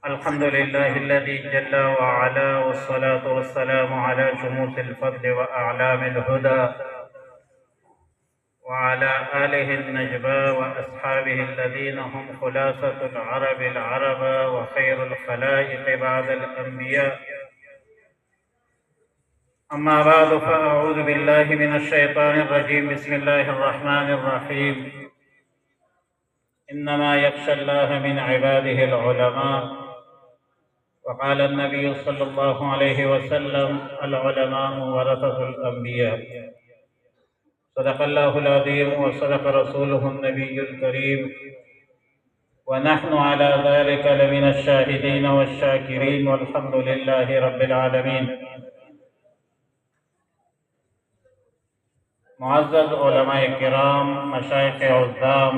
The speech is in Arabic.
الحمد لله الذي جل وعلا، والصلاة والسلام على شموس الفضل وأعلام الهدى، وعلى آله النجبى وأصحابه الذين هم خلاصة العرب وخير الخلائق بعد الأنبياء. أما بعد، فأعوذ بالله من الشيطان الرجيم. بسم الله الرحمن الرحيم. إنما يخشى الله من عباده العلماء. وقال النبي صلى الله عليه وسلم: العلماء ورثة الأنبياء. صدق الله العظيم وصدق رسوله النبي الكريم، ونحن على ذلك لمن الشاهدين والشاكرين، والحمد لله رب العالمين. معزز علماء کرام، مشایخ عظام،